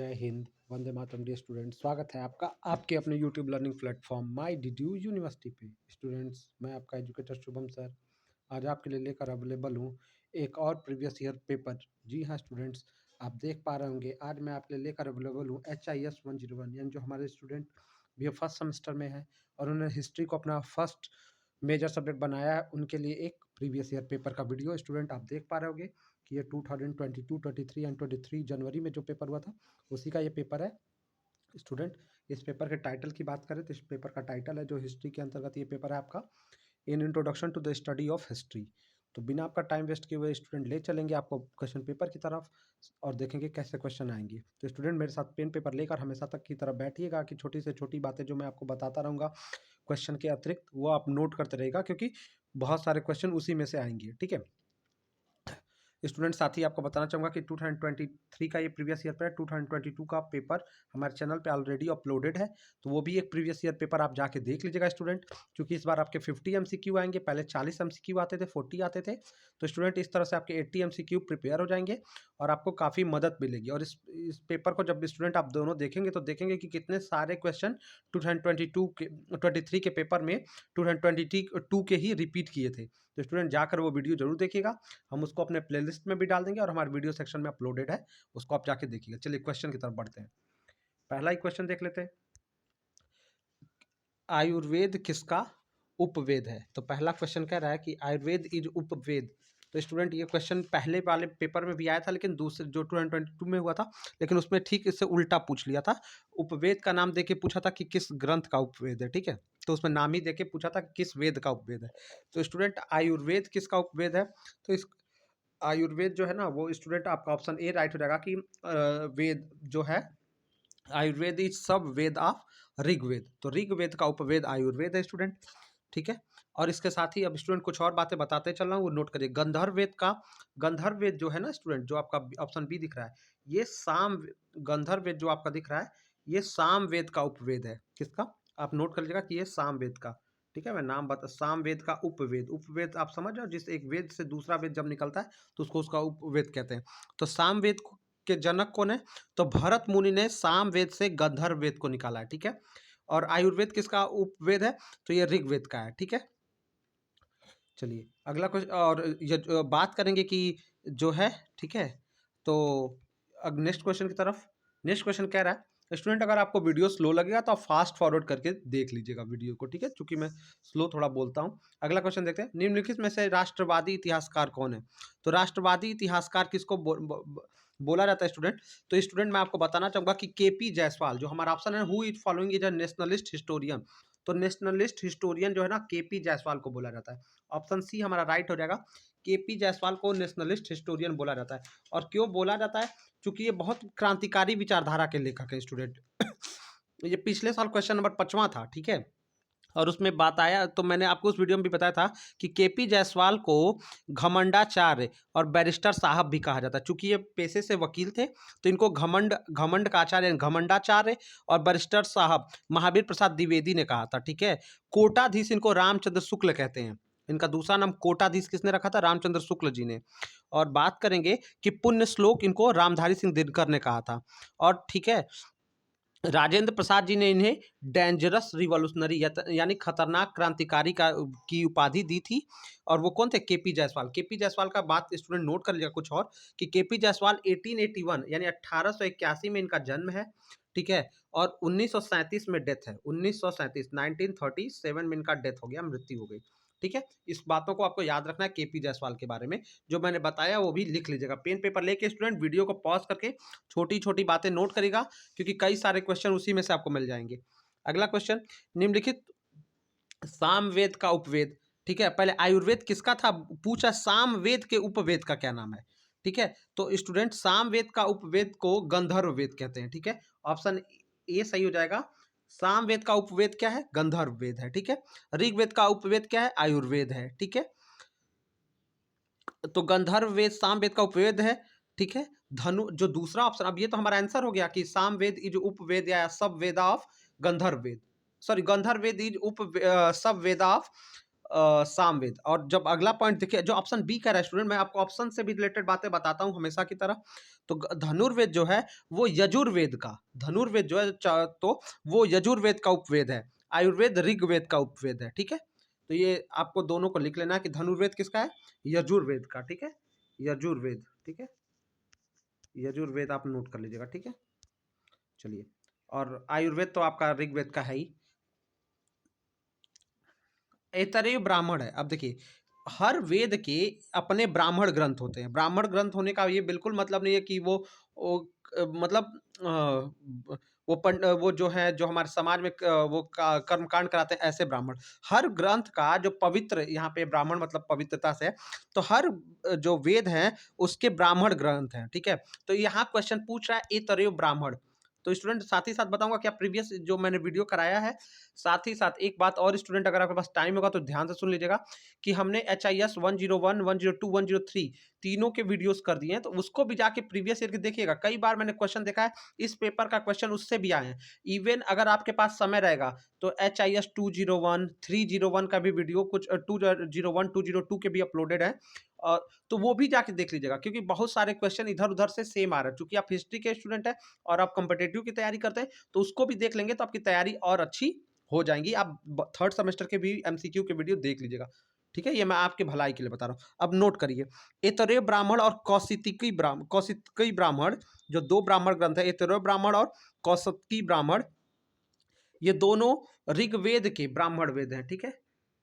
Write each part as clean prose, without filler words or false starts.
जय Hind, Vande Mataram dear student. स्वागत है आपका आपके अपने यूट्यूब लर्निंग प्लेटफॉर्म माई डिड्यू यूनिवर्सिटी पे। स्टूडेंट्स, मैं आपका एजुकेटर शुभम सर आज आपके लिए लेकर अवेलेबल हूँ एक और प्रीवियस ईयर पेपर। जी हाँ स्टूडेंट्स, आप देख पा रहे होंगे आज मैं आपके लिए लेकर अवेलेबल हूँ HIS 101, यानी जो हमारे स्टूडेंट भी फर्स्ट सेमेस्टर में है और उन्होंने हिस्ट्री को अपना फर्स्ट मेजर सब्जेक्ट बनाया है, उनके लिए एक प्रीवियस ईयर पेपर का वीडियो। स्टूडेंट आप देख पा रहे होंगे कि ये 2022, 23 एंड 23 जनवरी में जो पेपर हुआ था उसी का ये पेपर है। स्टूडेंट, इस पेपर के टाइटल की बात करें तो इस पेपर का टाइटल है, जो हिस्ट्री के अंतर्गत ये पेपर है आपका, in introduction to the study of history. तो बिना आपका टाइम वेस्ट किए हुए स्टूडेंट ले चलेंगे आपको क्वेश्चन पेपर की तरफ और देखेंगे कैसे क्वेश्चन आएंगे। तो स्टूडेंट मेरे साथ पेन पेपर लेकर हमेशा तक की तरफ बैठिएगा कि छोटी से छोटी बातें जो मैं आपको बताता रहूँगा क्वेश्चन के अतिरिक्त वो आप नोट करते रहेगा, क्योंकि बहुत सारे क्वेश्चन उसी में से आएंगे। ठीक है स्टूडेंट, साथ ही आपको बताना चाहूँगा कि 2023 का ये प्रीवियस ईयर पर है। 2022 का पेपर हमारे चैनल पे ऑलरेडी अपलोडेड है, तो वो भी एक प्रीवियस ईयर पेपर आप जाके देख लीजिएगा स्टूडेंट, क्योंकि इस बार आपके 50 MCQ आएंगे। पहले 40 MCQ आते थे, 40 आते थे। तो स्टूडेंट इस तरह से आपके 80 MCQ प्रिपेयर हो जाएंगे और आपको काफ़ी मदद मिलेगी। और इस पेपर को जब स्टूडेंट आप दोनों देखेंगे तो देखेंगे कि कितने सारे क्वेश्चन 2023 के पेपर में 2022 के ही रिपीट किए थे। तो स्टूडेंट जाकर वो वीडियो जरूर देखिएगा, हम उसको अपने प्लेलिस्ट में भी डाल देंगे और हमारे वीडियो सेक्शन में अपलोडेड है, उसको आप जाके देखिएगा। चलिए क्वेश्चन की तरफ बढ़ते हैं। पहला ही क्वेश्चन देख लेते हैं, आयुर्वेद किसका उपवेद है? तो पहला क्वेश्चन कह रहा है कि आयुर्वेद इज उपवेद। तो स्टूडेंट ये क्वेश्चन पहले वाले पेपर में भी आया था, लेकिन दूसरे जो 2022 में हुआ था, लेकिन उसमें ठीक इससे उल्टा पूछ लिया था। उपवेद का नाम देके पूछा था कि किस ग्रंथ का उपवेद है। ठीक है, तो उसमें नाम ही देके पूछा था कि किस वेद का उपवेद है। तो स्टूडेंट आयुर्वेद किसका उपवेद है? तो इस आयुर्वेद जो है ना, वो स्टूडेंट आपका ऑप्शन ए राइट हो जाएगा कि वेद जो है आयुर्वेद इज सब वेद ऑफ ऋग्वेद। तो ऋग्वेद का उपवेद आयुर्वेद है स्टूडेंट। ठीक है, और इसके साथ ही अब स्टूडेंट कुछ और बातें बताते चल रहा हूँ, वो नोट करिए। गंधर्व वेद जो है ना स्टूडेंट, जो आपका ऑप्शन बी दिख रहा है, ये गंधर्व वेद जो आपका दिख रहा है, ये साम वेद का उपवेद है। किसका? आप नोट कर लीजिएगा कि ये साम वेद का। ठीक है, मैं नाम बता, साम वेद का उपवेद। उपवेद आप समझ रहे हो, जिस एक वेद से दूसरा वेद जब निकलता है तो उसको उसका उपवेद कहते हैं। तो साम वेद के जनक कौन है? तो भरत मुनि ने साम वेद से गंधर्व वेद को निकाला है। ठीक है, और आयुर्वेद किसका उपवेद है? तो ये ऋग्वेद का है। ठीक है, चलिए अगला क्वेश्चन, और ये बात करेंगे कि जो है, ठीक है, तो अब नेक्स्ट क्वेश्चन की तरफ। नेक्स्ट क्वेश्चन कह रहा है, स्टूडेंट अगर आपको वीडियो स्लो लगेगा तो आप फास्ट फॉरवर्ड करके देख लीजिएगा वीडियो को। ठीक है, क्योंकि मैं स्लो थोड़ा बोलता हूँ। अगला क्वेश्चन देखते हैं, निम्नलिखित में से राष्ट्रवादी इतिहासकार कौन है? तो राष्ट्रवादी इतिहासकार किसको बोला जाता है स्टूडेंट? तो स्टूडेंट मैं आपको बताना चाहूंगा कि KP जायसवाल, जो हमारा ऑप्शन है, who is following is a nationalist historian. तो नेशनलिस्ट हिस्टोरियन जो है ना, KP जायसवाल को बोला जाता है। ऑप्शन सी हमारा राइट हो जाएगा, KP जायसवाल को नेशनलिस्ट हिस्टोरियन बोला जाता है। और क्यों बोला जाता है? क्योंकि ये बहुत क्रांतिकारी विचारधारा के लेखक है स्टूडेंट। ये पिछले साल क्वेश्चन नंबर 5वां था। ठीक है, और उसमें बात आया, तो मैंने आपको उस वीडियो में भी बताया था कि KP जायसवाल को घमंडाचार्य और बैरिस्टर साहब भी कहा जाता है। चूंकि ये पेशे से वकील थे तो इनको घमंड का आचार्य घमंडाचार्य और बैरिस्टर साहब महावीर प्रसाद द्विवेदी ने कहा था। ठीक है, कोटाधीश इनको रामचंद्र शुक्ल कहते हैं। इनका दूसरा नाम कोटाधीश किसने रखा था? रामचंद्र शुक्ल जी ने। और बात करेंगे कि पुण्य श्लोक इनको रामधारी सिंह दिनकर ने कहा था। और ठीक है, राजेंद्र प्रसाद जी ने इन्हें डेंजरस रिवॉल्यूशनरी यानी खतरनाक क्रांतिकारी की उपाधि दी थी। और वो कौन थे? KP जायसवाल। KP जायसवाल का बात स्टूडेंट नोट कर लिया कुछ और, कि KP जायसवाल 1881 यानी 1881 में इनका जन्म है। ठीक है, और 1937 में डेथ है। 1937 में इनका डेथ हो गया, मृत्यु हो गई। ठीक है, इस बातों को आपको याद रखना है KP जायसवाल के बारे में। जो मैंने बताया वो भी लिख लीजिएगा, पेन पेपर लेके स्टूडेंट वीडियो को पॉज करके छोटी छोटी बातें नोट करेगा, क्योंकि कई सारे क्वेश्चन उसी में से आपको मिल जाएंगे। अगला क्वेश्चन, निम्नलिखित सामवेद का उपवेद। ठीक है, पहले आयुर्वेद किसका था पूछा, सामवेद के उपवेद का क्या नाम है? ठीक है, तो स्टूडेंट सामवेद का उपवेद को गंधर्व वेद कहते हैं। ठीक है, ऑप्शन ए सही हो जाएगा। सामवेद का उपवेद क्या है? गंधर्व वेद है। ठीक है, ऋग्वेद का उपवेद क्या है? आयुर्वेद है। ठीक है, तो गंधर्व वेद सामवेद का उपवेद है। ठीक है, धनु जो दूसरा ऑप्शन, अब ये तो हमारा आंसर हो गया कि सामवेद इज उपवेद या सब वेद of Gandharva Veda. Sorry, Gandharva Veda is सब वेद ऑफ सामवेद। और जब अगला पॉइंट देखिए जो ऑप्शन बी का रहा है स्टूडेंट, मैं आपको ऑप्शन से भी रिलेटेड बातें बताता हूँ हमेशा की तरह। तो धनुर्वेद जो है वो यजुर्वेद का, धनुर्वेद जो है तो वो यजुर्वेद का उपवेद है। आयुर्वेद ऋग्वेद का उपवेद है, ठीक है। तो ये आपको दोनों को लिख लेना है कि धनुर्वेद किसका है, यजुर्वेद का, ठीक है, यजुर्वेद, ठीक है, यजुर्वेद आप नोट कर लीजिएगा, ठीक है। चलिए, और आयुर्वेद तो आपका ऋग्वेद का है ही। ऐतरेय ब्राह्मण है। अब देखिए हर वेद के अपने ब्राह्मण ग्रंथ होते हैं। ब्राह्मण ग्रंथ होने का ये बिल्कुल मतलब नहीं है कि वो मतलब वो जो है जो हमारे समाज में वो कर्मकांड कराते हैं ऐसे ब्राह्मण। हर ग्रंथ का जो पवित्र, यहाँ पे ब्राह्मण मतलब पवित्रता से है, तो हर जो वेद हैं उसके ब्राह्मण ग्रंथ हैं, ठीक है। तो यहाँ क्वेश्चन पूछ रहा है ऐतरेय ब्राह्मण। तो स्टूडेंट साथ ही साथ बताऊंगा क्या प्रीवियस जो मैंने वीडियो कराया है, साथ ही साथ एक बात और स्टूडेंट अगर आपके पास टाइम होगा तो ध्यान से सुन लीजिएगा कि हमने HIS 101, 102, 103 तीनों के वीडियोस कर दिए हैं, तो उसको भी जाके प्रीवियस ईयर के देखिएगा। कई बार मैंने क्वेश्चन देखा है, इस पेपर का क्वेश्चन उससे भी आए हैं। इवन अगर आपके पास समय रहेगा तो HIS 201, 301 का भी वीडियो, कुछ 201, 202 के भी अपलोडेड है, और तो वो भी जाके देख लीजिएगा, क्योंकि बहुत सारे क्वेश्चन इधर उधर से सेम आ रहा है। चूंकि आप हिस्ट्री के स्टूडेंट हैं और आप कॉम्पिटेटिव की तैयारी करते हैं, तो उसको भी देख लेंगे तो आपकी तैयारी और अच्छी हो जाएंगी। आप थर्ड सेमेस्टर के भी MCQ के वीडियो देख लीजिएगा, ठीक है। ये मैं आपके भलाई के लिए बता रहा हूँ। अब नोट करिए, ऐतरेय ब्राह्मण और कौशिकी ब्राह्मण, जो दो ब्राह्मण ग्रंथ है, ऐतरेय ब्राह्मण और कौशिकी ब्राह्मण, ये दोनों ऋग्वेद के ब्राह्मण वेद हैं, ठीक है।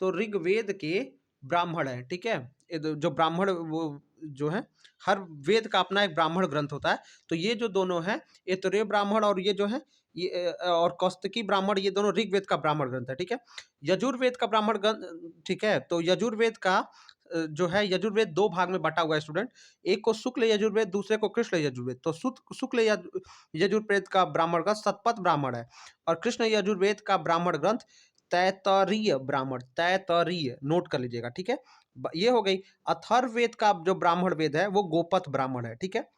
तो ऋग्वेद के ब्राह्मण है, ठीक है। जो ब्राह्मण वो जो है, हर वेद का अपना एक ब्राह्मण ग्रंथ होता है। तो ये जो दोनों है, ऐतरेय ब्राह्मण और ये जो है ये और कौशिकी ब्राह्मण, ये दोनों ऋग्वेद का ब्राह्मण ग्रंथ है, ठीक है। यजुर्वेद का ब्राह्मण ग्रंथ, ठीक है। तो यजुर्वेद का जो है, यजुर्वेद दो भाग में बटा हुआ है स्टूडेंट। एक को शुक्ल यजुर्वेद, दूसरे को कृष्ण यजुर्वेद। तो शुक्ल यजुर्वेद का ब्राह्मण ग्रंथ शतपथ ब्राह्मण है, और कृष्ण यजुर्वेद का ब्राह्मण ग्रंथ तैतरीय ब्राह्मण, तैतरीय नोट कर लीजिएगा, ठीक है। ये हो गई। अथर्ववेद का जो ब्राह्मण वेद है वो गोपथ ब्राह्मण है, ठीक है।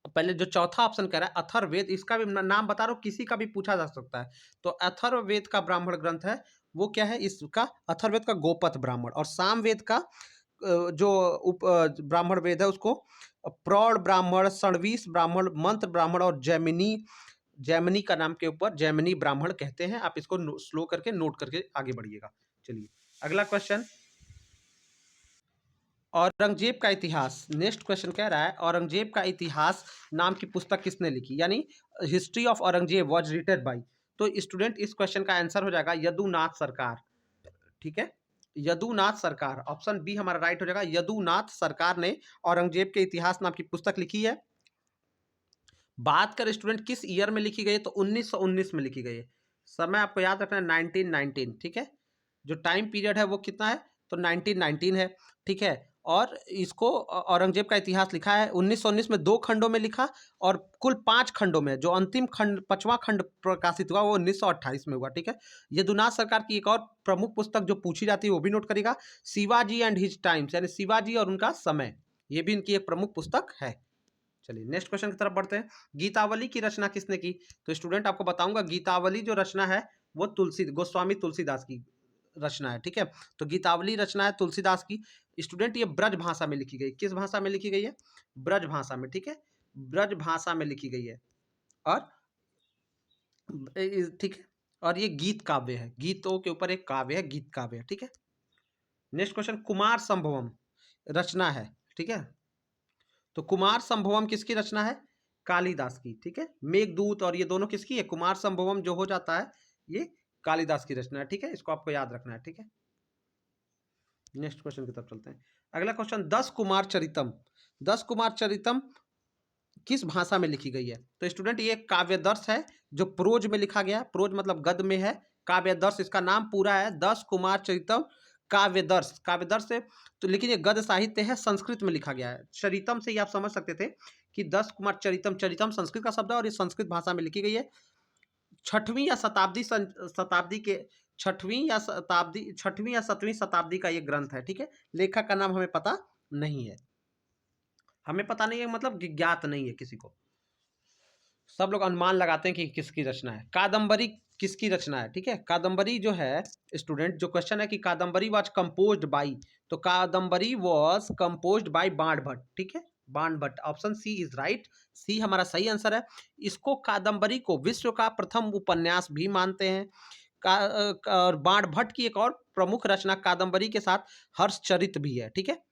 पहले जो चौथा ऑप्शन कह रहा है अथर्ववेद, इसका भी नाम बता रहा हूँ, किसी का भी पूछा जा सकता है। तो अथर्ववेद का ब्राह्मण ग्रंथ है वो क्या है, इसका अथर्ववेद का गोपथ ब्राह्मण। और सामवेद का जो ब्राह्मण वेद है उसको प्रौढ़ ब्राह्मण, षणवीस ब्राह्मण, मंत्र ब्राह्मण और जैमिनी, जैमिनी का नाम के ऊपर जैमिनी ब्राह्मण कहते हैं। आप इसको स्लो करके नोट करके आगे बढ़िएगा। चलिए अगला क्वेश्चन, औरंगजेब का इतिहास। नेक्स्ट क्वेश्चन कह रहा है औरंगजेब का इतिहास नाम की पुस्तक किसने लिखी, यानी history of Aurangzeb was written by. तो स्टूडेंट इस क्वेश्चन का आंसर हो जाएगा यदुनाथ सरकार, ठीक है। यदुनाथ सरकार, ऑप्शन बी हमारा राइट हो जाएगा। यदुनाथ सरकार ने औरंगजेब के इतिहास नाम की पुस्तक लिखी है। बात कर स्टूडेंट किस ईयर में लिखी गई है, तो 1919 में लिखी गई है। समय आपको याद रखना है 1919, ठीक है। जो टाइम पीरियड है वो कितना है, तो 1919 है, ठीक है। और इसको औरंगजेब का इतिहास लिखा है 1919 में, 2 खंडों में लिखा, और कुल 5 खंडों में। जो अंतिम खंड, 5वां खंड प्रकाशित हुआ वो 1928 में हुआ, ठीक है। यदुनाथ सरकार की एक और प्रमुख पुस्तक जो पूछी जाती है वो भी नोट करेगा, शिवाजी एंड हिज टाइम्स, यानी शिवाजी और उनका समय, ये भी इनकी एक प्रमुख पुस्तक है। चलिए नेक्स्ट क्वेश्चन की तरफ बढ़ते हैं। गीतावली की रचना किसने की, तो स्टूडेंट आपको बताऊंगा गीतावली जो रचना है वो गोस्वामी तुलसीदास की रचना है, ठीक है। तो गीतावली रचना है तुलसीदास की। स्टूडेंट ये ब्रज भाषा में लिखी गई, किस भाषा में लिखी गई है, ब्रज भाषा में, ठीक है। ब्रज भाषा में लिखी गई है, और ठीक है। और ये गीत काव्य है, गीतों के ऊपर एक काव्य है, गीत काव्य है, ठीक है। नेक्स्ट क्वेश्चन, कुमार संभवम रचना है, ठीक है। तो कुमार संभवम किसकी रचना है, कालिदास की, ठीक है। मेघदूत और ये दोनों किसकी है, कुमार संभवम जो हो जाता है ये कालिदास की रचना है, ठीक है। इसको आपको याद रखना है, ठीक है। नेक्स्ट क्वेश्चन की तरफ चलते हैं। अगला क्वेश्चन, 10 कुमार चरितम, 10 कुमार चरितम किस भाषा में लिखी गई है, तो स्टूडेंट ये काव्यदर्श है जो प्रोज में लिखा गया, प्रोज मतलब गद्य में है। काव्यदर्श इसका नाम पूरा है, 10 कुमार चरितम काव्यदर्श, काव्यदर्श से तो, लेकिन ये गद्य साहित्य है, संस्कृत में लिखा गया है। चरितम से ही आप समझ सकते थे कि 10 कुमार चरितम, चरितम संस्कृत का शब्द है और ये संस्कृत भाषा में लिखी गई है। छठवीं या शताब्दी के, छठवीं या 7वीं शताब्दी का ये ग्रंथ है, ठीक है। लेखक का नाम हमें पता नहीं है, हमें पता नहीं है मतलब ज्ञात नहीं है किसी को, सब लोग अनुमान लगाते हैं कि किसकी रचना है। कादम्बरी किसकी रचना है, ठीक है। कादम्बरी जो है स्टूडेंट, जो क्वेश्चन है कि कादम्बरी वाज कंपोज्ड बाई, तो कादम्बरी वाज कंपोज्ड बाई बाण भट्ट, ठीक है, Bana Bhatt. Option C is right, C हमारा सही आंसर है। इसको कादम्बरी को विश्व का प्रथम उपन्यास भी मानते हैं। और बाण भट्ट की एक और प्रमुख रचना कादम्बरी के साथ हर्षचरित भी है, ठीक है,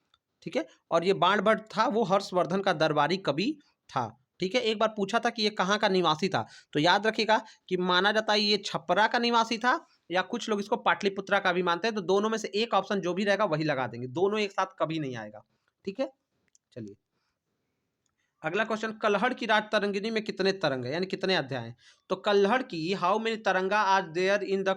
ठीक है। और ये बाण भट्ट था वो हर्षवर्धन का दरबारी कवि था, ठीक है। एक बार पूछा था कि ये कहाँ का निवासी था, तो याद रखिएगा कि माना जाता है ये छपरा का निवासी था, या कुछ लोग इसको पाटलिपुत्रा का भी मानते हैं। तो दोनों में से एक ऑप्शन जो भी रहेगा वही लगा देंगे, दोनों एक साथ कभी नहीं आएगा, ठीक है। चलिए अगला क्वेश्चन, कल्हड़ की राज तरंगिणी में कितने तरंग है, यानी कितने अध्याय हैं। तो कल्हड़ की how many taranga are there in the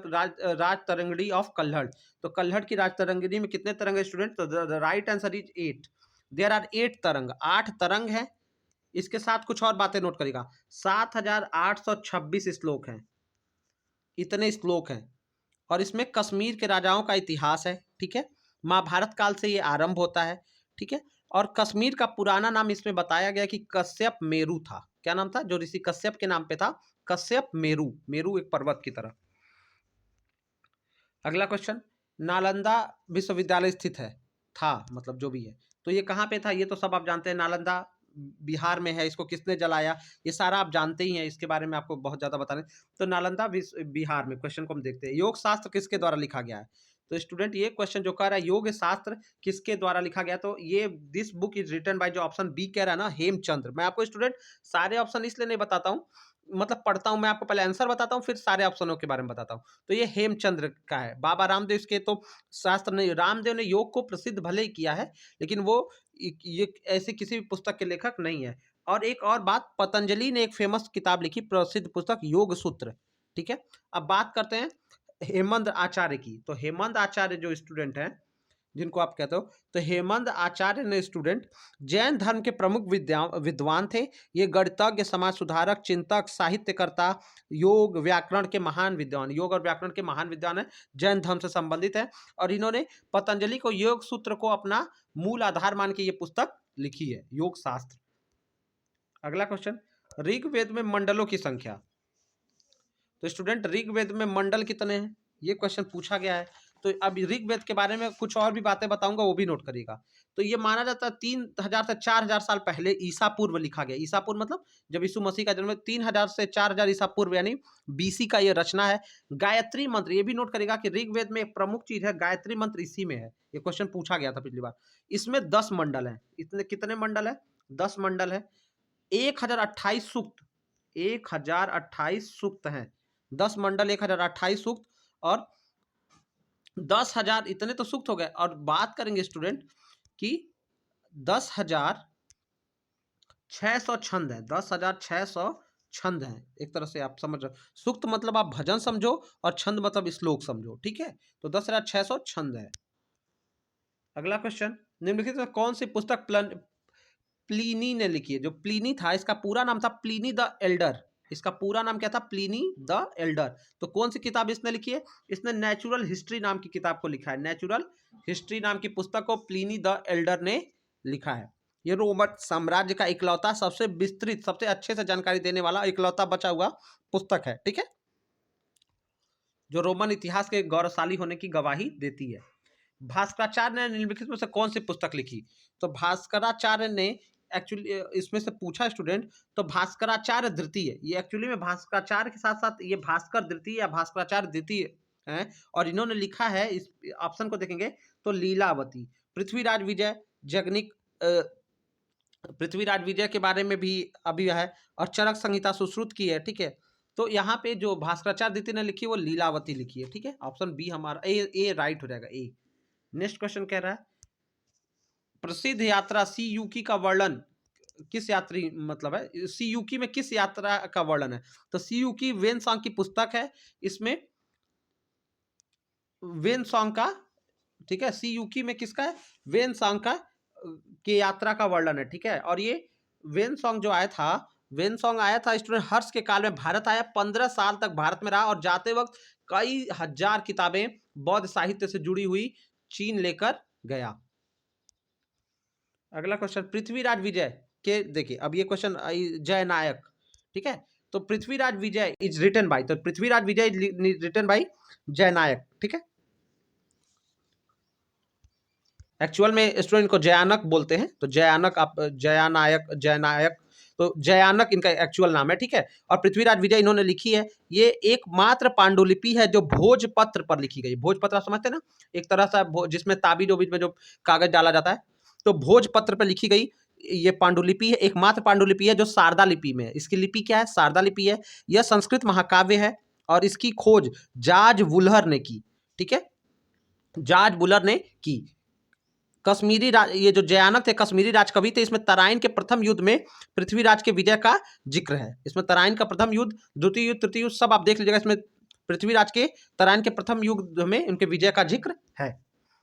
Rajatarangini of Kalhana, तो कल्हड़ की राज तरंगिणी में कितने तरंग है स्टूडेंट, तो the right answer is 8। There are 8 तरंग, 8 तरंग है। इसके साथ कुछ और बातें नोट करिएगा, 7826 श्लोक हैं, इतने श्लोक हैं। और इसमें कश्मीर के राजाओं का इतिहास है, ठीक है। महाभारत काल से ये आरंभ होता है, ठीक है। और कश्मीर का पुराना नाम इसमें बताया गया कि कश्यप मेरू था। क्या नाम था, जो ऋषि कश्यप के नाम पे था, कश्यप मेरू, मेरू एक पर्वत की तरह। अगला क्वेश्चन, नालंदा विश्वविद्यालय स्थित है, था मतलब जो भी है, तो ये कहाँ पे था, ये तो सब आप जानते हैं, नालंदा बिहार में है। इसको किसने जलाया, ये सारा आप जानते ही हैं, इसके बारे में आपको बहुत ज्यादा बताने। तो नालंदा बिहार में। क्वेश्चन को हम देखते हैं, योग शास्त्र किसके द्वारा लिखा गया है। तो स्टूडेंट ये क्वेश्चन जो कह रहा है योग शास्त्र किसके द्वारा लिखा गया, तो ये this book is written by, जो ऑप्शन बी कह रहा है ना, हेमचंद्र। मैं आपको स्टूडेंट सारे ऑप्शन इसलिए नहीं बताता हूँ, मतलब पढ़ता हूँ मैं, आपको पहले आंसर बताता हूँ फिर सारे ऑप्शनों के बारे में बताता हूँ। तो ये हेमचंद्र का है। बाबा रामदेव के तो शास्त्र नहीं, रामदेव ने योग को प्रसिद्ध भले ही किया है, लेकिन वो ये ऐसे किसी भी पुस्तक के लेखक नहीं है। और एक और बात, पतंजलि ने एक फेमस किताब लिखी, प्रसिद्ध पुस्तक योग सूत्र, ठीक है। अब बात करते हैं हेमंत आचार्य की। तो हेमंत आचार्य जो स्टूडेंट हैं, जिनको आप कहते हो, तो हेमंत आचार्य ने स्टूडेंट जैन धर्म के प्रमुख विद्वान थे। ये गणितज्ञ, समाज सुधारक, चिंतक, साहित्यकर्ता, योग व्याकरण के महान विद्वान, योग और व्याकरण के महान विद्वान है, जैन धर्म से संबंधित है। और इन्होंने पतंजलि को योग सूत्र को अपना मूल आधार मान के ये पुस्तक लिखी है, योग शास्त्र। अगला क्वेश्चन, ऋग्वेद में मंडलों की संख्या। तो स्टूडेंट ऋग्वेद में मंडल कितने हैं, ये क्वेश्चन पूछा गया है। तो अब ऋग्वेद के बारे में कुछ और भी बातें बताऊंगा, वो भी नोट करिएगा। तो ये माना जाता है 3000 से 4000 साल पहले ईसा पूर्व लिखा गया। ईसा पूर्व मतलब जब यीशु मसीह का जन्म, 3000 से 4000 ईसा पूर्व यानी बीसी का ये रचना है। गायत्री मंत्र, ये भी नोट करिएगा कि ऋग्वेद में एक प्रमुख चीज है, गायत्री मंत्र इसी में है। ये क्वेश्चन पूछा गया था पिछली बार। इसमें 10 मंडल है। इतने कितने मंडल है, 10 मंडल है। 1028 सूक्त, 1028 सूक्त हैं, 10 मंडल, 1028 सूक्त, और 10,000, इतने तो सूक्त हो गए। और बात करेंगे स्टूडेंट कि 10,600 छंद है, 10,600 छंद हैं। एक तरह से आप समझ रहे, सूक्त मतलब आप भजन समझो और छंद मतलब श्लोक समझो, ठीक है। तो 10,600 छंद है। अगला क्वेश्चन, निम्नलिखित में कौन सी पुस्तक प्लीनी ने लिखी है। जो प्लीनी था, इसका पूरा नाम था प्लीनी द एल्डर। इसका पूरा नाम क्या था, प्लीनी द एल्डर। तो कौन सी किताब इसने लिखी है, इसने नेचुरल हिस्ट्री नाम की किताब को लिखा है। नेचुरल हिस्ट्री नाम की पुस्तक को प्लीनी द एल्डर ने लिखा है। ये रोमन साम्राज्य का इकलौता, सबसे विस्तृत, सबसे अच्छे से जानकारी देने वाला इकलौता बचा हुआ पुस्तक है, ठीक है, जो रोमन इतिहास के गौरवशाली होने की गवाही देती है। भास्कराचार्य ने निम्नलिखित में से कौन सी पुस्तक लिखी। तो भास्कराचार्य ने एक्चुअली इसमें से पूछा स्टूडेंट, तो भास्कराचार्य द्वितीय, ये एक्चुअली में भास्कराचार्य के साथ साथ ये भास्कर द्वितीय या भास्कराचार्य द्वितीय है। और इन्होंने लिखा है, इस ऑप्शन को देखेंगे तो लीलावती, पृथ्वीराज विजय, जगनिक, पृथ्वीराज विजय के बारे में भी अभी है, और चरक संहिता सुश्रुत की है, ठीक है। तो यहाँ पे जो भास्कराचार्य द्वितीय ने लिखी वो लीलावती लिखी है, ठीक है। ऑप्शन बी हमारा ए राइट हो जाएगा, ए। नेक्स्ट क्वेश्चन कह रहा है, प्रसिद्ध यात्रा सी यूकी का वर्णन किस यात्री, मतलब है सी यूकी में किस यात्रा का वर्णन है। तो सी यूकी वेन सॉन्ग की पुस्तक है, इसमें वेन सॉन्ग का, ठीक है, सी यूकी में किसका है, वेन सॉन्ग का के यात्रा का वर्णन है, ठीक है। और ये वेन सॉन्ग जो आया था, वेन सॉन्ग आया था स्टूडेंट हर्ष के काल में भारत आया, 15 साल तक भारत में रहा, और जाते वक्त कई हजार किताबें बौद्ध साहित्य से जुड़ी हुई चीन लेकर गया। अगला क्वेश्चन, पृथ्वीराज विजय के, देखिए अब ये क्वेश्चन जय नायक, ठीक है। तो पृथ्वीराज विजय इज रिटन बाय, तो पृथ्वीराज विजय इज रिटन बाय जयनायक, ठीक है। एक्चुअल में स्टूडेंट को जयानक बोलते हैं, तो जयानक आप जयानायक जयनायक, तो जयानक इनका एक्चुअल नाम है, ठीक है। और पृथ्वीराज विजय इन्होंने लिखी है, ये एकमात्र पांडुलिपि है जो भोजपत्र पर लिखी गई। भोजपत्र आप समझते हैं ना, एक तरह से जिसमें ताबीज ओबीज में जो कागज डाला जाता है, तो भोजपत्र पर लिखी गई ये पांडुलिपि है, एकमात्र पांडुलिपि है जो शारदा लिपि में है। इसकी लिपि क्या है? शारदा लिपि है। यह संस्कृत महाकाव्य है और इसकी खोज जॉर्ज वुलर ने की, ठीक है, जॉर्ज वुलर ने की। कश्मीरी ये जो जयानक थे कश्मीरी राजकवि थे। इसमें तराइन के प्रथम युद्ध में पृथ्वीराज के विजय का जिक्र है। इसमें तराइन का प्रथम युद्ध, द्वितीय युद्ध, तृतीय युद्ध सब आप देख लीजिएगा, इसमें पृथ्वीराज के तराइन के प्रथम युद्ध में उनके विजय का जिक्र है।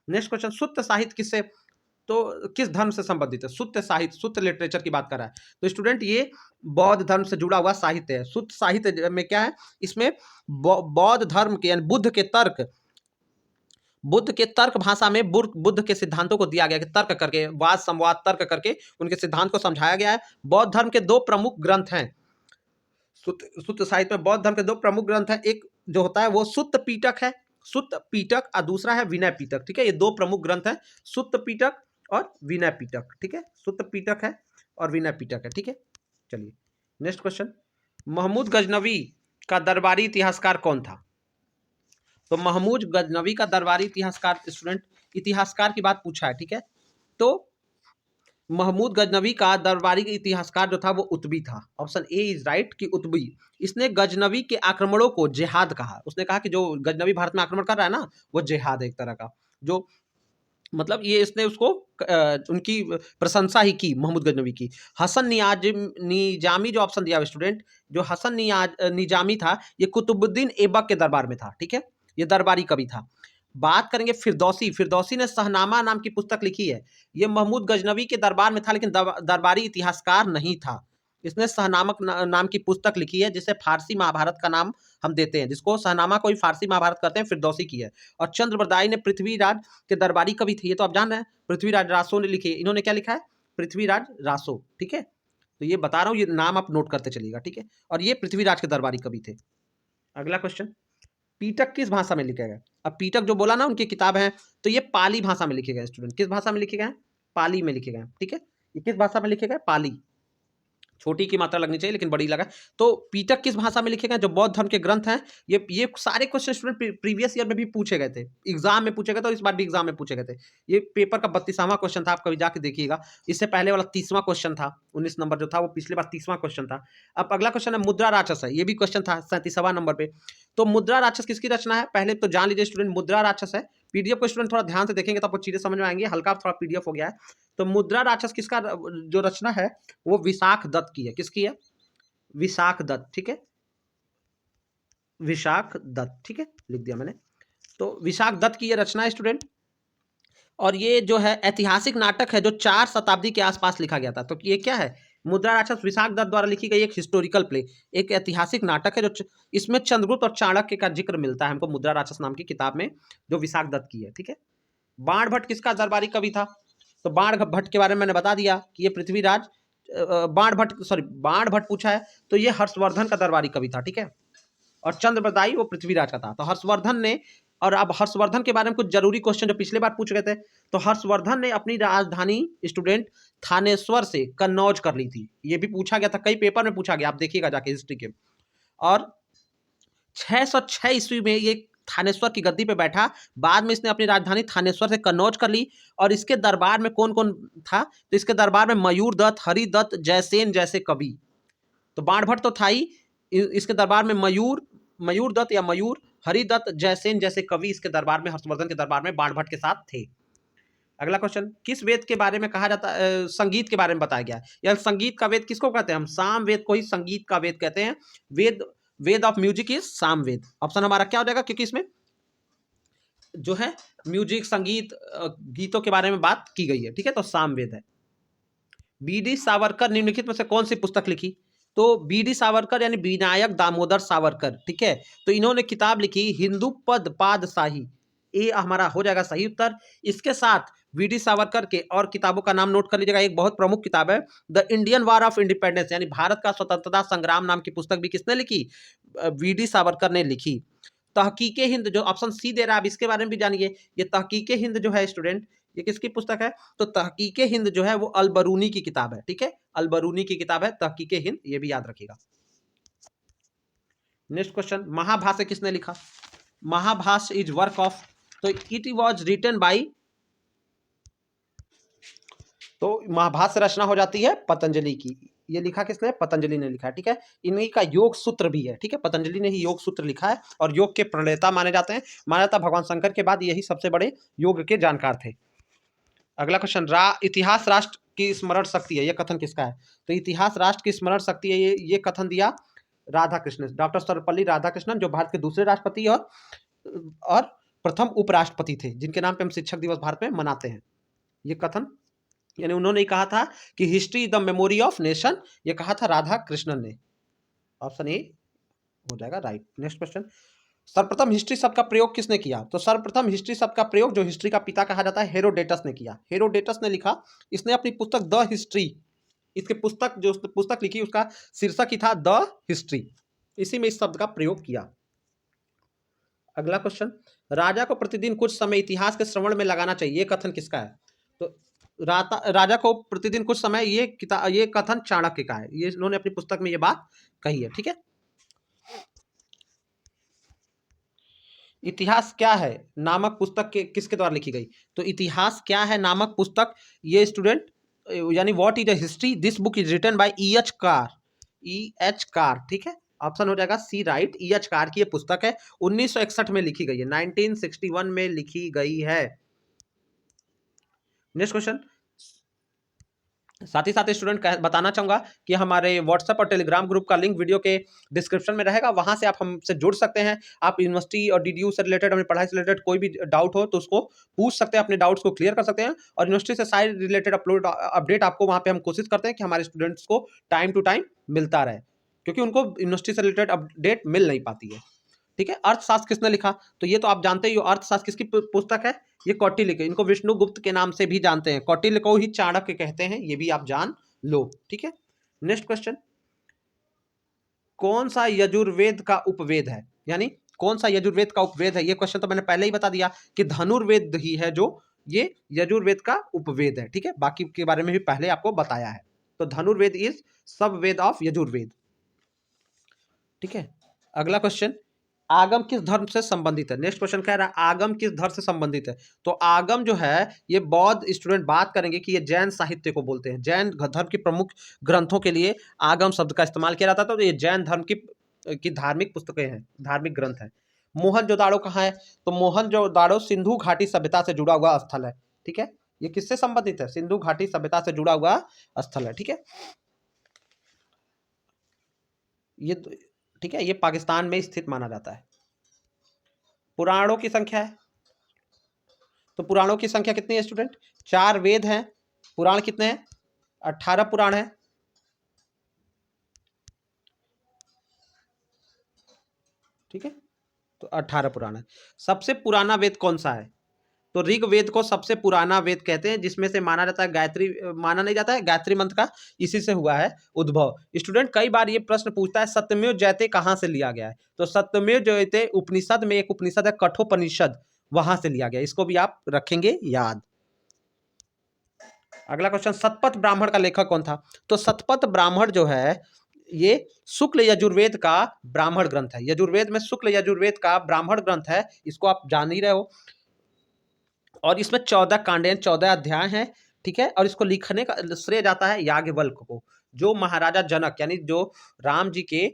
नेक्स्ट क्वेश्चन, सुत्त साहित्य किससे, तो किस धर्म से संबंधित है? सुत्त साहित्य, सुत्त लिटरेचर की बात कर रहा है। तो स्टूडेंट ये बौद्ध धर्म से जुड़ा हुआ साहित्य है। सुत्त साहित्य में क्या है? इसमें बौद्ध धर्म के यानी बुद्ध के तर्क भाषा में बुद्ध के सिद्धांतों को दिया गया कि तर्क करके, वाद संवाद तर्क करके उनके सिद्धांत को समझाया गया है। बौद्ध धर्म के दो प्रमुख ग्रंथ हैं सुत्त साहित्य में। बौद्ध धर्म के दो प्रमुख ग्रंथ हैं, एक जो होता है वो सुत्त पीटक है, सुत्त पीटक, और दूसरा है विनय पीटक, ठीक है। ये दो प्रमुख ग्रंथ हैं, सुत्त पीटक और विनय पीटक, ठीक है। सुत्त पीटक है और विनय पीटक है, ठीक है। चलिए नेक्स्ट क्वेश्चन, महमूद गजनवी का दरबारी इतिहासकार कौन था? तो महमूद गजनवी का दरबारी इतिहासकार, स्टूडेंट इतिहासकार की बात पूछा है, ठीक है। तो महमूद गजनवी का दरबारी इतिहासकार जो था वो उत्बी था। ऑप्शन ए इज राइट कि उत्बी। इसने गजनवी के आक्रमणों को जिहाद कहा। उसने कहा कि जो गजनवी भारत में आक्रमण कर रहा है ना, वो जिहाद है एक तरह का, जो मतलब ये इसने उसको उनकी प्रशंसा ही की, महमूद गजनवी की। हसन निजामी जो ऑप्शन दिया स्टूडेंट, जो हसन निजामी था, ये कुतुबुद्दीन ऐबक के दरबार में था, ठीक है, ये दरबारी कवि था। बात करेंगे फिरदौसी, फिरदौसी ने शहनामा नाम की पुस्तक लिखी है। ये महमूद गजनवी के दरबार में था लेकिन दरबारी इतिहासकार नहीं था। इसने शहनामक नाम की पुस्तक लिखी है जिसे फारसी महाभारत का नाम हम देते हैं, जिसको शहनामा को ही फारसी महाभारत कहते हैं, फिरदौसी की है। और चंद्रबरदाई ने पृथ्वीराज के दरबारी कवि थे, ये तो आप जान रहे हैं, पृथ्वीराज रासो ने लिखे। इन्होंने क्या लिखा है? पृथ्वीराज रासो, ठीक है। तो ये बता रहा हूँ, ये नाम आप नोट करते चलिएगा, ठीक है। और ये पृथ्वीराज के दरबारी कवि थे। अगला क्वेश्चन, पीटक किस भाषा में लिखे गए? अब पीटक जो बोला ना उनकी किताब है, तो ये पाली भाषा में लिखे गए स्टूडेंट। किस भाषा में लिखे गए? पाली में लिखे गए, ठीक है। ये किस भाषा में लिखे गए? पाली। छोटी की मात्रा लगनी चाहिए लेकिन बड़ी लगा। तो पीटक किस भाषा में लिखे गए? जो बौद्ध धर्म के ग्रंथ हैं, ये सारे क्वेश्चन स्टूडेंट प्रीवियस ईयर में भी पूछे गए थे, एग्जाम में पूछे गए थे, और इस बार भी एग्जाम में पूछे गए थे। ये पेपर का 32वां क्वेश्चन था, आप कभी जाके देखिएगा। इससे पहले वाला 30वां क्वेश्चन था, 19 नंबर जो था वो पिछले बार 30वां क्वेश्चन था। अब अगला क्वेश्चन है मुद्रा राक्षस है, ये भी क्वेश्चन था 37वां नंबर पे। तो मुद्रा राक्षस किसकी रचना है? पहले तो जान लीजिए स्टूडेंट, मुद्रा राक्षस है। पीडीएफ को स्टूडेंट थोड़ा ध्यान से देखेंगे तो आपको चीजें समझ में आएंगी, हल्का थोड़ा पीडीएफ हो गया है। तो मुद्रा राक्षस किसका जो रचना है वो विशाख दत्त की है। किसकी है? विशाख दत्त, ठीक है, विशाख दत्त, ठीक है, लिख दिया मैंने। तो विशाख दत्त की ये रचना है स्टूडेंट। और ये जो है ऐतिहासिक नाटक है जो 4 शताब्दी के आसपास लिखा गया था। तो ये क्या है? मुद्रा राक्षस विशाख दत्त द्वारा लिखी गई एक हिस्टोरिकल प्ले, एक ऐतिहासिक नाटक है जो इसमें चंद्रगुप्त और चाणक्य का जिक्र मिलता है हमको मुद्रा राक्षस नाम की किताब में, जो विशाख दत्त की है, ठीक है। बाण भट्ट किसका दरबारी कवि था? तो बाण भट्ट के बारे में मैंने बता दिया कि ये पृथ्वीराज बाण भट्ट पूछा है, तो ये हर्षवर्धन का दरबारी कवि था, ठीक है। और चंद्रबरदाई वो पृथ्वीराज का था। तो हर्षवर्धन ने, और अब हर्षवर्धन के बारे में कुछ जरूरी क्वेश्चन जो पिछले बार पूछ गए थे। तो हर्षवर्धन ने अपनी राजधानी स्टूडेंट थानेश्वर से कन्नौज कर ली थी। ये भी पूछा गया था, कई पेपर में पूछा गया, आप देखिएगा जाके हिस्ट्री के। और 606 ईस्वी में ये थानेश्वर की गद्दी पे बैठा। बाद में इसने अपनी राजधानी थानेश्वर से कन्नौज कर ली। और इसके दरबार में कौन कौन था? तो इसके दरबार में मयूर दत्त, हरिदत्त, जयसेन जैसे कवि। तो बाण भट्ट तो था ही, इसके दरबार में मयूर दत्त या मयूर, हरिदत्त, जयसेन जैसे कवि इसके दरबार में, हर्षवर्धन के दरबार में बाण भट्ट के साथ थे। अगला क्वेश्चन, किस वेद के बारे में कहा जाता है? संगीत के बारे में बताया गया। या संगीत का वेद किसको कहते हैं? हम साम वेद को ही संगीत का वेद कहते हैं। वेद ऑफ म्यूजिक इज साम वेद। ऑप्शन हमारा क्या हो जाएगा, क्योंकि इसमें जो है म्यूजिक, संगीत, गीतों के बारे में बात की गई है, ठीक है। तो साम वेद है। बी.डी. सावरकर निम्नलिखित में से कौन सी पुस्तक लिखी? तो बी.डी. सावरकर यानी विनायक दामोदर सावरकर, ठीक है। तो इन्होंने किताब लिखी हिंदू पद पादशाही, ए हमारा हो जाएगा सही उत्तर। इसके साथ वीडी सावरकर के और किताबों का नाम नोट कर लीजिएगा। एक बहुत प्रमुख किताब है the Indian war of independence, यानी भारत का स्वतंत्रता संग्राम नाम की पुस्तक भी किसने लिखी? वीडी सावरकर ने लिखी। तहकीके हिंद, जो ऑप्शन सी दे रहा है, अब इसके बारे में भी जानिए। ये तहकीके हिंद जो है स्टूडेंट, ये किसकी पुस्तक है? तो तहकीके हिंद जो है वो अलबरूनी की किताब है। ठीक है, अलबरूनी की किताब है तहकीके हिंद, ये भी याद रखिएगा। नेक्स्ट क्वेश्चन, महाभाष्य किसने लिखा? महाभाष्य इज वर्क ऑफ, तो इट वॉज रिटन बाई, तो महाभाष्य रचना हो जाती है पतंजलि की। ये लिखा किसने? पतंजलि ने लिखा है। ठीक है, इन्हीं का योग सूत्र भी है। ठीक है, पतंजलि ने ही योग सूत्र लिखा है और योग के प्रणेता माने जाते हैं। माना जाता भगवान शंकर के बाद यही सबसे बड़े योग के जानकार थे। अगला क्वेश्चन, इतिहास राष्ट्र की स्मरण शक्ति है, ये कथन किसका है? तो इतिहास राष्ट्र की स्मरण शक्ति है, ये कथन दिया राधा कृष्णन, डॉक्टर सर्वपल्ली राधाकृष्णन, जो भारत के दूसरे राष्ट्रपति और प्रथम उपराष्ट्रपति थे, जिनके नाम पे हम शिक्षक दिवस भारत में मनाते हैं। ये कथन यानी उन्होंने कहा था कि history the memory of nation, ये कहा था राधा कृष्णन ने। ऑप्शन ए हो जाएगा राइट। नेक्स्ट क्वेश्चन, सर्वप्रथम हिस्ट्री शब्द का प्रयोग किसने किया? तो सर्वप्रथम हिस्ट्री शब्द का प्रयोग, जो हिस्ट्री का पिता कहा जाता है, हेरोडेटस ने किया। हेरोडेटस ने लिखा, इसने अपनी पुस्तक द हिस्ट्री, इसके पुस्तक जो पुस्तक लिखी उसका शीर्षक ही था द हिस्ट्री, इसी में इस शब्द का प्रयोग किया। अगला क्वेश्चन, राजा को प्रतिदिन कुछ समय इतिहास के श्रवण में लगाना चाहिए, ये कथन किसका है? तो राजा को प्रतिदिन कुछ समय, ये कथन चाणक्य का है। ये इन्होंने अपनी पुस्तक में ये बात कही है। ठीक है, इतिहास क्या है नामक पुस्तक किसके द्वारा लिखी गई? तो इतिहास क्या है नामक पुस्तक, ये स्टूडेंट यानी what is a history, this book is written by E H Carr. ठीक है, ऑप्शन हो जाएगा C right. E H Carr की ये पुस्तक है, 1961 में लिखी गई है, 1961 में लिखी गई है। नेक्स्ट क्वेश्चन, साथ ही साथ स्टूडेंट बताना चाहूंगा कि हमारे व्हाट्सएप और टेलीग्राम ग्रुप का लिंक वीडियो के डिस्क्रिप्शन में रहेगा, वहां से आप हमसे जुड़ सकते हैं। आप यूनिवर्सिटी और डीडीयू से रिलेटेड, अपनी पढ़ाई से रिलेटेड कोई भी डाउट हो तो उसको पूछ सकते हैं, अपने डाउट्स को क्लियर कर सकते हैं। और यूनिवर्सिटी से सारे रिलेटेड अपडेट आपको वहां पर हम कोशिश करते हैं कि हमारे स्टूडेंट्स को टाइम टू टाइम मिलता रहे, क्योंकि उनको यूनिवर्सिटी से रिलेटेड अपडेट मिल नहीं पाती है। ठीक है, अर्थशास्त्र किसने लिखा? तो ये तो आप जानते ही हो, अर्थशास्त्र किसकी पुस्तक है? ये कौटिल्य की। इनको विष्णुगुप्त के नाम से भी जानते हैं, कौटिल्य को ही चाणक्य कहते हैं, ये भी आप जान लो। ठीक है, नेक्स्ट क्वेश्चन, कौन सा यजुर्वेद का उपवेद है? यानी कौन सा यजुर्वेद का उपवेद है? ये क्वेश्चन तो मैंने पहले ही बता दिया कि धनुर्वेद ही है जो ये यजुर्वेद का उपवेद है। ठीक है, बाकी के बारे में भी पहले आपको बताया है। तो धनुर्वेद इज सब वेद ऑफ यजुर्वेद। ठीक है, अगला क्वेश्चन, आगम किस धर्म से संबंधित है? नेक्स्ट क्वेश्चन कह रहा है आगम किस धर्म से संबंधित है? तो आगम जो है ये बौद्ध, स्टूडेंट बात करेंगे कि ये जैन साहित्य को बोलते हैं। जैन धर्म की प्रमुख ग्रंथों के लिए आगम शब्द का इस्तेमाल किया जाता था। तो ये जैन धर्म की धार्मिक पुस्तकें हैं, धार्मिक ग्रंथ है। मोहनजोदाड़ो कहाँ है? तो मोहनजोदाड़ो सिंधु घाटी सभ्यता से जुड़ा हुआ स्थल है। ठीक है, ये किससे संबंधित है? सिंधु घाटी सभ्यता से जुड़ा हुआ स्थल है। ठीक है, ये ठीक है, ये पाकिस्तान में स्थित माना जाता है। पुराणों की संख्या है, तो पुराणों की संख्या कितनी है स्टूडेंट? 4 वेद हैं। पुराण कितने हैं? 18 पुराण है। ठीक है, तो 18 पुराण है। सबसे पुराना वेद कौन सा है? तो ऋग्वेद को सबसे पुराना वेद कहते हैं, जिसमें से माना जाता है गायत्री, माना नहीं जाता है गायत्री मंत्र का इसी से हुआ है उद्भव। स्टूडेंट कई बार ये प्रश्न पूछता है सत्यमेव जयते कहाँ से लिया गया है? तो सत्यमेव जयते उपनिषद में एक उपनिषद है कठोपनिषद, वहां से लिया गया, इसको भी आप रखेंगे याद। अगला क्वेश्चन, सतपथ ब्राह्मण का लेखक कौन था? तो सतपथ ब्राह्मण जो है ये शुक्ल यजुर्वेद का ब्राह्मण ग्रंथ है। यजुर्वेद में शुक्ल यजुर्वेद का ब्राह्मण ग्रंथ है, इसको आप जान ही रहे हो। और इसमें 14 कांड, 14 अध्याय हैं। ठीक है, और इसको लिखने का श्रेय जाता है याज्ञवल्क्य को, जो महाराजा जनक यानी जो राम जी के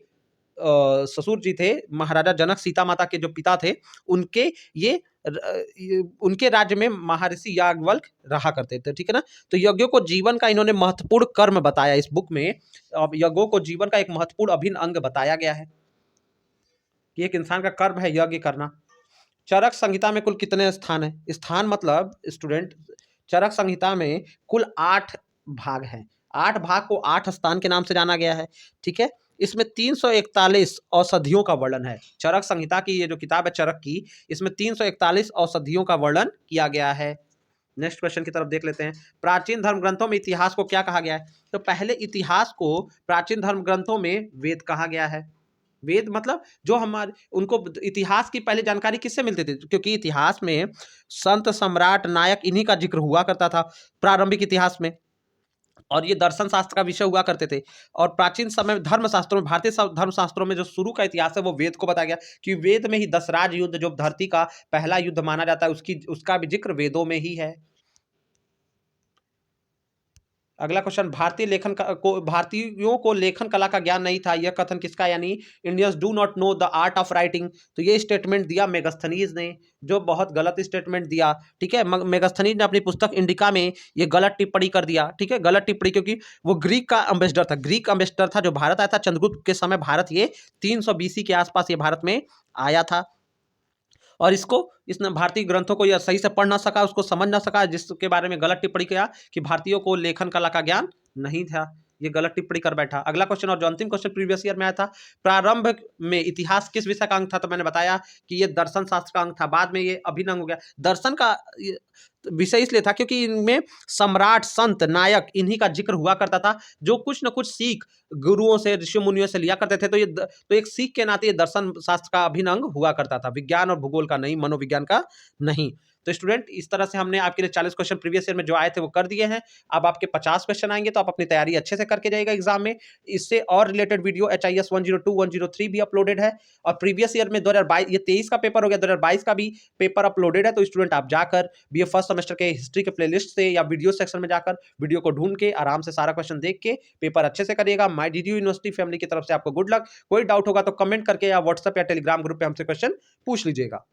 ससुर जी थे, महाराजा जनक सीता माता के जो पिता थे, उनके उनके राज्य में महर्षि याज्ञवल्क्य रहा करते थे। ठीक है ना, तो यज्ञों को जीवन का इन्होंने महत्वपूर्ण कर्म बताया इस बुक में। अब यज्ञों को जीवन का एक महत्वपूर्ण अभिन्न अंग बताया गया है कि एक इंसान का कर्म है यज्ञ करना। चरक संहिता में कुल कितने स्थान है? स्थान मतलब स्टूडेंट, चरक संहिता में कुल 8 भाग हैं। 8 भाग को 8 स्थान के नाम से जाना गया है। ठीक है, इसमें 341 औषधियों का वर्णन है। चरक संहिता की ये जो किताब है चरक की, इसमें 341 औषधियों का वर्णन किया गया है। नेक्स्ट क्वेश्चन की तरफ देख लेते हैं। प्राचीन धर्म ग्रंथों में इतिहास को क्या कहा गया है? तो पहले इतिहास को प्राचीन धर्म ग्रंथों में वेद कहा गया है। वेद मतलब जो हमारे उनको इतिहास की पहले जानकारी किससे मिलती थी? क्योंकि इतिहास में संत, सम्राट, नायक इन्हीं का जिक्र हुआ करता था प्रारंभिक इतिहास में, और ये दर्शन शास्त्र का विषय हुआ करते थे। और प्राचीन समय में धर्मशास्त्रों में, भारतीय धर्मशास्त्रों में जो शुरू का इतिहास है वो वेद को बताया गया, कि वेद में ही दशराज युद्ध, जो धरती का पहला युद्ध माना जाता है, उसका भी जिक्र वेदों में ही है। अगला क्वेश्चन, भारतीयों को लेखन कला का ज्ञान नहीं था, यह कथन किसका? यानी Indians do not know the art of writing. तो ये स्टेटमेंट दिया मेगास्थनीज ने, जो बहुत गलत स्टेटमेंट दिया। ठीक है, मेगास्थनीज ने अपनी पुस्तक इंडिका में ये गलत टिप्पणी कर दिया। ठीक है, गलत टिप्पणी, क्योंकि वो ग्रीक का एम्बेसडर था, ग्रीक एम्बेसडर था जो भारत आया था चंद्रगुप्त के समय। भारत ये 300 BC के आसपास ये भारत में आया था, और इसने भारतीय ग्रंथों को यह सही से पढ़ ना सका, उसको समझ ना सका, जिसके बारे में गलत टिप्पणी किया कि भारतीयों को लेखन कला का ज्ञान नहीं था। ये गलत टिप्पणी कर बैठा। अगला क्वेश्चन, और जो अंतिम क्वेश्चन प्रीवियस ईयर में आया था, प्रारंभ में इतिहास किस विषय का अंग था? तो मैंने बताया कि ये दर्शन शास्त्र का अंग था, बाद में ये अभिन्न अंग हो गया। दर्शन का विषय इसलिए था क्योंकि इनमें सम्राट, संत, नायक इन्हीं का जिक्र हुआ करता था, जो कुछ न कुछ सीख गुरुओं से, ऋषि मुनियों से लिया करते थे। तो एक सीख के नाते ये दर्शन शास्त्र का अभिन्न अंग हुआ करता था, विज्ञान और भूगोल का नहीं, मनोविज्ञान का नहीं। तो स्टूडेंट, इस तरह से हमने आपके लिए 40 क्वेश्चन प्रीवियस ईयर में जो आए थे वो कर दिए हैं। अब आपके 50 क्वेश्चन आएंगे, तो आप अपनी तैयारी अच्छे से करके जाइएगा एग्जाम में। इससे और रिलेटेड वीडियो HIS 102, 103 भी अपलोडेड है, और प्रीवियस ईयर में 2022, ये 23 का पेपर हो गया, 2022 का भी पेपर अपलोडेड है। तो स्टूडेंट आप जाकर BA फर्स्ट सेमेस्टर के हिस्ट्री के प्लेलिस्ट से या वीडियो सेक्शन में जाकर वीडियो को ढूंढ के आराम से सारा क्वेश्चन देख के पेपर अच्छे से करिएगा। माय DDU यूनिवर्सिटी फैमिली की तरफ से आपको गुड लक। कोई डाउट होगा तो कमेंट करके या व्हाट्सएप या टेलीग्राम ग्रुप पे हमसे क्वेश्चन पूछ लीजिएगा।